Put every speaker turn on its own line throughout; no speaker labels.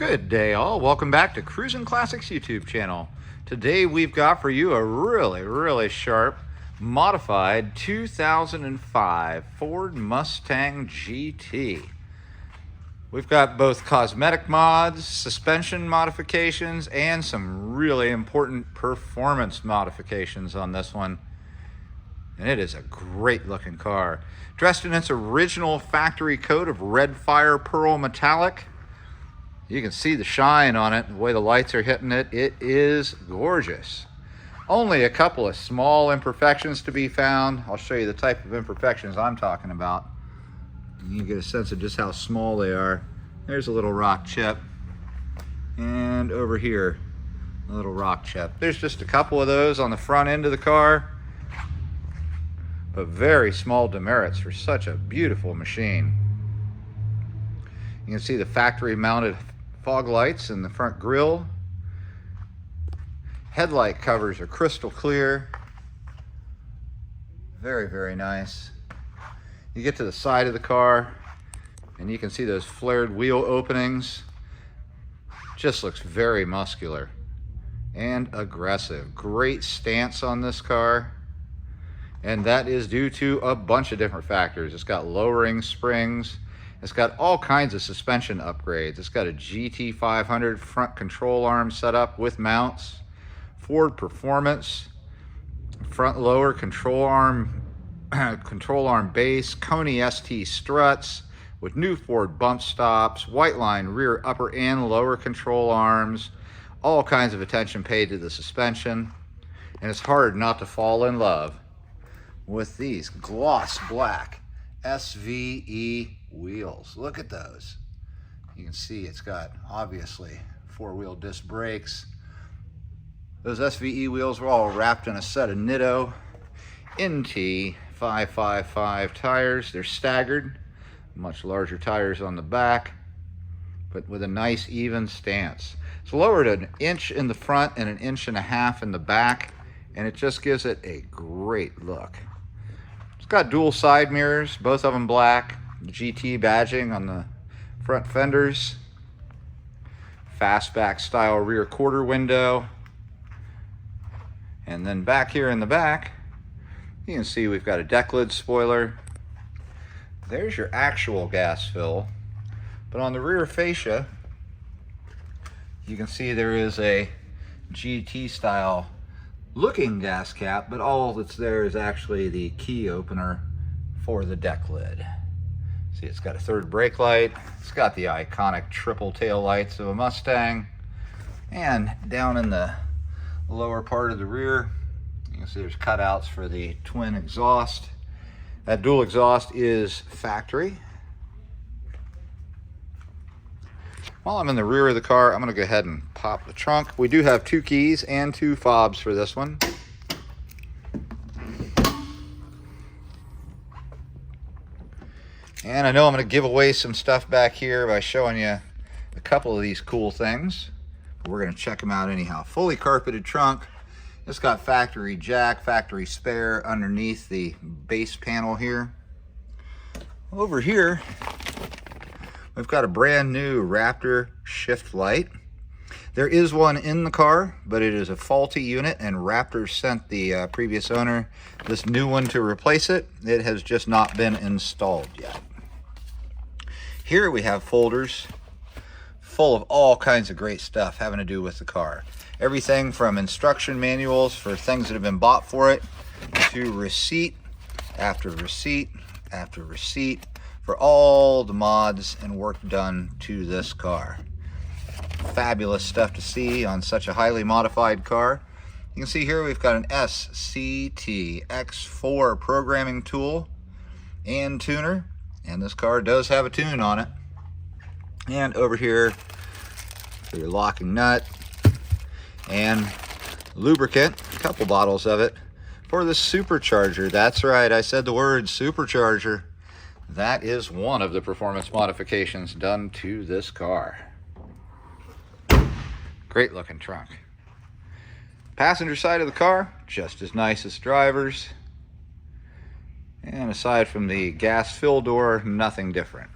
Good day all, welcome back to Cruisin Classics YouTube channel. Today we've got for you a really sharp modified 2005 Ford Mustang GT. We've got both cosmetic mods, suspension modifications, and some really important performance modifications on this one. And it is a great looking car. Dressed in its original factory coat of red fire pearl metallic. You can see the shine on it, the way the lights are hitting it. It is gorgeous. Only a couple of small imperfections to be found. I'll show you the type of imperfections I'm talking about. You get a sense of just how small they are. There's a little rock chip. And over here, a little rock chip. There's just a couple of those on the front end of the car. But very small demerits for such a beautiful machine. You can see the factory mounted fog lights in the front grille. Headlight covers are crystal clear. Very nice. You get to the side of the car and you can see those flared wheel openings. Just looks very muscular and aggressive. Great stance on this car. And that is due to a bunch of different factors. It's got lowering springs. It's got all kinds of suspension upgrades. It's got a GT500 front control arm set up with mounts, Ford Performance, front lower control arm base, Coney ST struts with new Ford bump stops, white line rear upper and lower control arms, all kinds of attention paid to the suspension. And it's hard not to fall in love with these gloss black SVE wheels. Look at those. You can see it's got obviously four-wheel disc brakes. Those SVE wheels were all wrapped in a set of Nitto NT 555 tires. They're staggered, much larger tires on the back, but with a nice even stance. It's lowered an inch in the front and an inch and a half in the back, and it just gives it a great look. It's got dual side mirrors, both of them black. GT badging on the front fenders. Fastback style rear quarter window. And then back here in the back, you can see we've got a deck lid spoiler. There's your actual gas fill. But on the rear fascia, you can see there is a GT style looking gas cap, but all that's there is actually the key opener for the deck lid. See, it's got a third brake light. It's got the iconic triple tail lights of a Mustang. And down in the lower part of the rear, you can see there's cutouts for the twin exhaust. That dual exhaust is factory. While I'm in the rear of the car, I'm going to go ahead and pop the trunk. We do have 2 keys and 2 fobs for this one. And I know I'm going to give away some stuff back here by showing you a couple of these cool things. But we're going to check them out anyhow. Fully carpeted trunk. It's got factory jack, factory spare underneath the base panel here. Over here, we've got a brand new Raptor shift light. There is one in the car, but it is a faulty unit, and Raptor sent the previous owner this new one to replace it. It has just not been installed yet. Here we have folders full of all kinds of great stuff having to do with the car. Everything from instruction manuals for things that have been bought for it to receipt after receipt after receipt for all the mods and work done to this car. Fabulous stuff to see on such a highly modified car. You can see here we've got an SCT X4 programming tool and tuner, and this car does have a tune on it. And over here for your locking nut and lubricant, a couple bottles of it for the supercharger. That's right, I said the word supercharger. That is one of the performance modifications done to this car. Great looking trunk. Passenger side of the car, just as nice as driver's. And aside from the gas fill door, nothing different.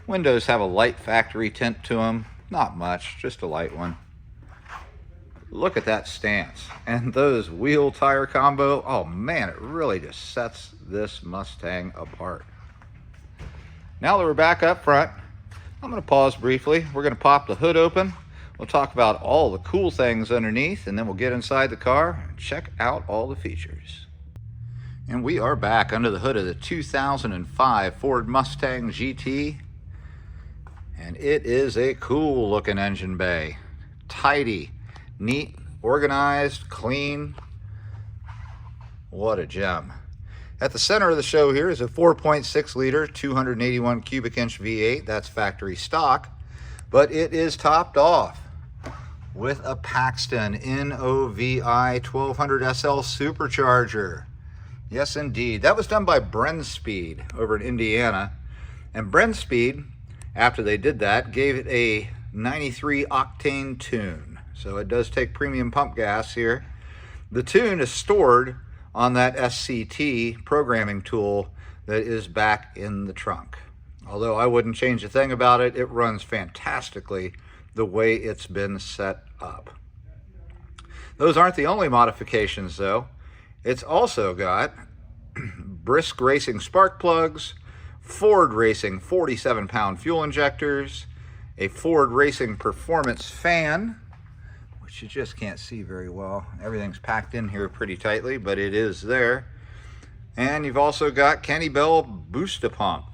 Windows have a light factory tint to them. Not much, just a light one. Look at that stance. And those wheel tire combo. Oh man, it really just sets this Mustang apart. Now that we're back up front, I'm going to pause briefly. We're going to pop the hood open. We'll talk about all the cool things underneath, and then we'll get inside the car and check out all the features. And we are back under the hood of the 2005 Ford Mustang GT. And it is a cool looking engine bay. Tidy, neat, organized, clean. What a gem. At the center of the show here is a 4.6 liter, 281 cubic inch V8. That's factory stock, but it is topped off with a Paxton NOVI 1200 SL supercharger. Yes, indeed. That was done by Brenspeed over in Indiana. And Brenspeed, after they did that, gave it a 93 octane tune. So it does take premium pump gas here. The tune is stored on that SCT programming tool that is back in the trunk. Although I wouldn't change a thing about it, it runs fantastically the way it's been set up. Those aren't the only modifications though. It's also got Brisk Racing spark plugs, Ford Racing 47-pound fuel injectors, a Ford Racing performance fan, which you just can't see very well. Everything's packed in here pretty tightly, but it is there. And you've also got Kenny Bell Booster Pump,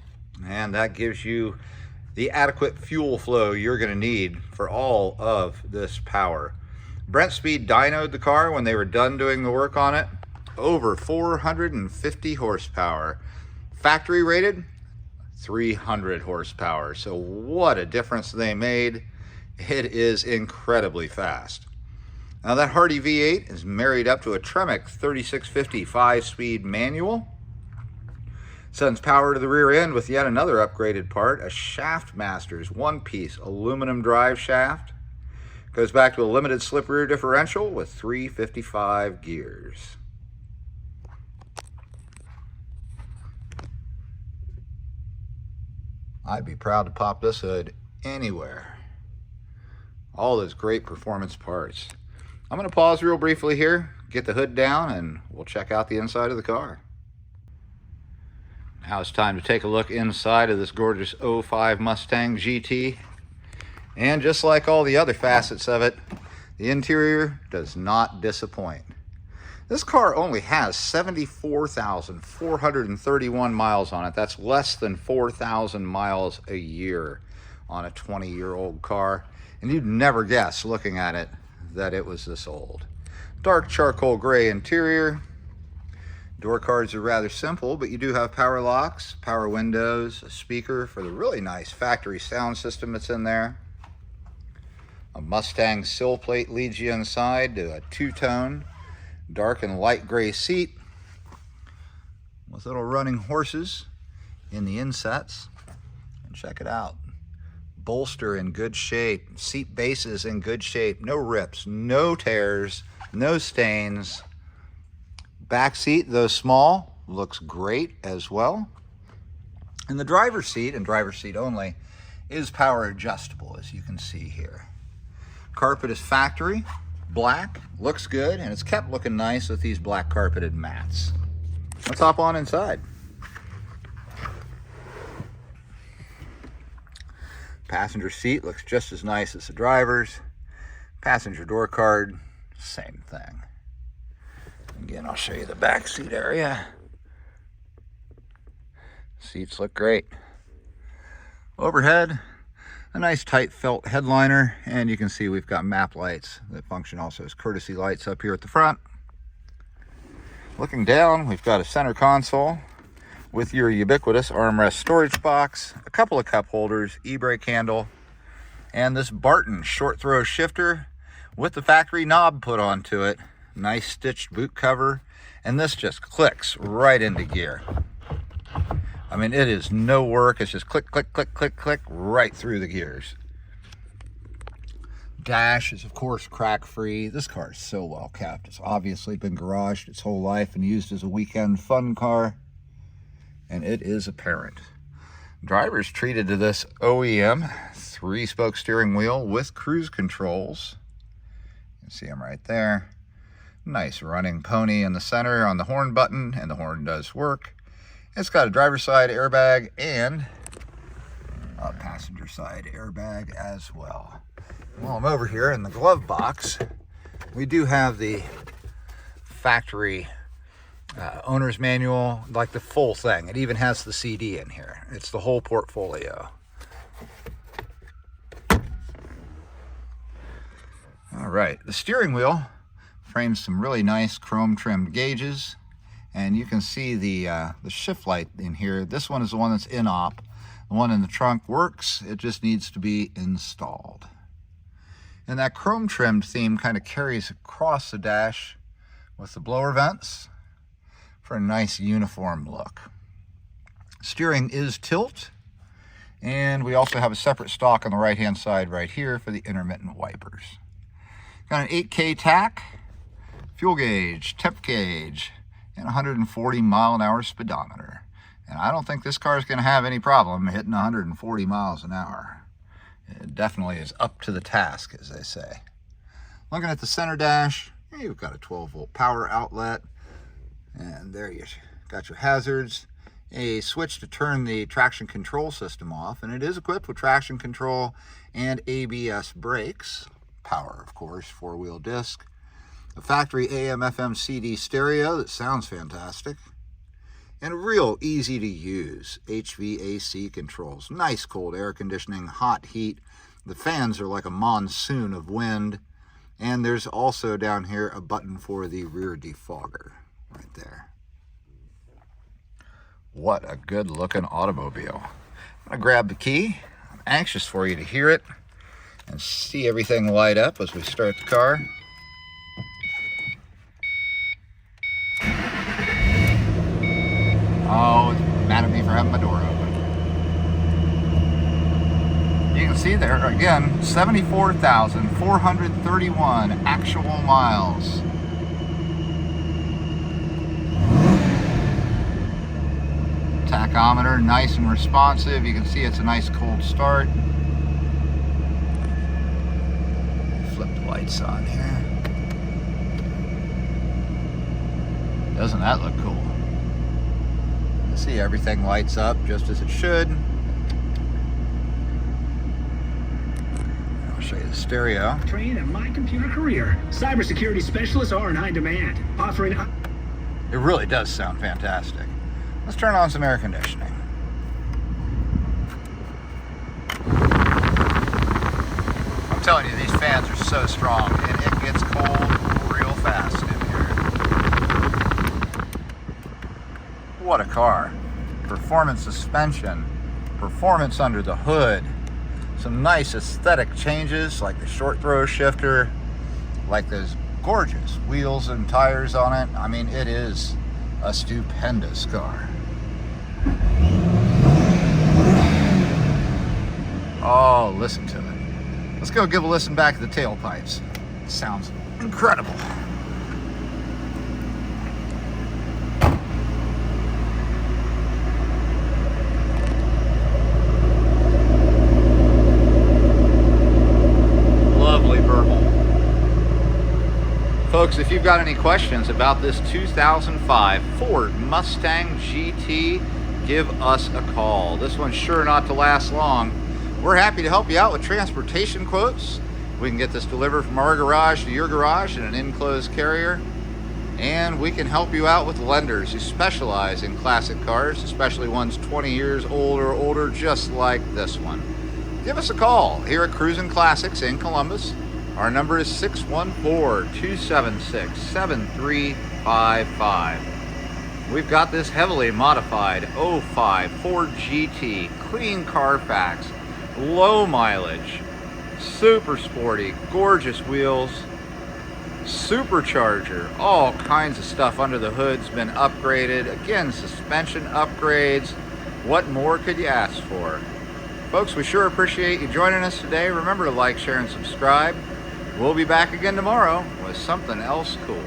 and that gives you the adequate fuel flow you're going to need for all of this power. Brenspeed dynoed the car when they were done doing the work on it. Over 450 horsepower. Factory rated 300 horsepower. So what a difference they made. It is incredibly fast. Now that Hardy V8 is married up to a Tremec 3650 5-speed manual. Sends power to the rear end with yet another upgraded part, a Shaftmasters one-piece aluminum drive shaft. Goes back to a limited slip rear differential with 355 gears. I'd be proud to pop this hood anywhere. All those great performance parts. I'm going to pause real briefly here, get the hood down, and we'll check out the inside of the car. Now it's time to take a look inside of this gorgeous 05 Mustang GT. And just like all the other facets of it, the interior does not disappoint. This car only has 74,431 miles on it. That's less than 4,000 miles a year on a 20-year-old car. And you'd never guess, looking at it, that it was this old. Dark charcoal gray interior. Door cards are rather simple, but you do have power locks, power windows, a speaker for the really nice factory sound system that's in there. A Mustang sill plate leads you inside to a two-tone dark and light gray seat with little running horses in the insets. And check it out. Bolster in good shape, seat bases in good shape, no rips, no tears, no stains. Back seat, though small, looks great as well. And the driver's seat, and driver's seat only, is power adjustable, as you can see here. Carpet is factory, black, looks good, and it's kept looking nice with these black carpeted mats. Let's hop on inside. Passenger seat looks just as nice as the driver's. Passenger door card, same thing. Again, I'll show you the back seat area. Seats look great. Overhead, a nice tight felt headliner, and you can see we've got map lights that function also as courtesy lights up here at the front. Looking down, we've got a center console with your ubiquitous armrest storage box, a couple of cup holders, e-brake handle, and this Barton short throw shifter with the factory knob put onto it. Nice stitched boot cover, and this just clicks right into gear. I mean, it is no work. It's just click, click, click, click, click right through the gears. Dash is, of course, crack-free. This car is so well kept. It's obviously been garaged its whole life and used as a weekend fun car, and it is apparent. Driver's treated to this OEM 3-spoke steering wheel with cruise controls. You can see them right there. Nice running pony in the center on the horn button, and the horn does work. It's got a driver's side airbag and a passenger side airbag as well. While I'm over here in the glove box, we do have the factory owner's manual, like the full thing. It even has the CD in here. It's the whole portfolio. All right, the steering wheel frames some really nice chrome trimmed gauges, and you can see the shift light in here. This one is the one that's in op. The one in the trunk works, it just needs to be installed. And that chrome trimmed theme kind of carries across the dash with the blower vents for a nice uniform look. Steering is tilt, and we also have a separate stalk on the right hand side right here for the intermittent wipers. Got an 8K tach, fuel gauge, temp gauge, and 140 mile an hour speedometer. And I don't think this car is going to have any problem hitting 140 miles an hour. It definitely is up to the task, as they say. Looking at the center dash, you've got a 12-volt power outlet. And there you got your hazards. A switch to turn the traction control system off. And it is equipped with traction control and ABS brakes. Power, of course, 4-wheel disc. A factory AM/FM CD stereo that sounds fantastic. And real easy to use HVAC controls. Nice cold air conditioning, hot heat. The fans are like a monsoon of wind. And there's also down here a button for the rear defogger right there. What a good looking automobile. I'm gonna grab the key. I'm anxious for you to hear it and see everything light up as we start the car. Oh, it's mad at me for having my door open. You can see there, again, 74,431 actual miles. Tachometer, nice and responsive. You can see it's a nice cold start. Flip the lights on here. Doesn't that look cool? See, everything lights up just as it should. I'll show you the stereo.
Train at my computer career. Cybersecurity specialists are in high demand, offering.
It really does sound fantastic. Let's turn on some air conditioning. I'm telling you, these fans are so strong, and it gets cold real fast in here. What a car. Performance suspension, performance under the hood, some nice aesthetic changes like the short throw shifter, like those gorgeous wheels and tires on it. I mean, it is a stupendous car. Oh, listen to it. Let's go give a listen back at the tailpipes. It sounds incredible. Folks, if you've got any questions about this 2005 Ford Mustang GT, give us a call. This one's sure not to last long. We're happy to help you out with transportation quotes. We can get this delivered from our garage to your garage in an enclosed carrier. And we can help you out with lenders who specialize in classic cars, especially ones 20 years old or older, just like this one. Give us a call here at Cruisin Classics in Columbus. Our number is 614-276-7355. We've got this heavily modified 05 Ford GT, clean Carfax, low mileage, super sporty, gorgeous wheels, supercharger, all kinds of stuff under the hood's been upgraded. Again, suspension upgrades. What more could you ask for? Folks, we sure appreciate you joining us today. Remember to like, share, and subscribe. We'll be back again tomorrow with something else cool.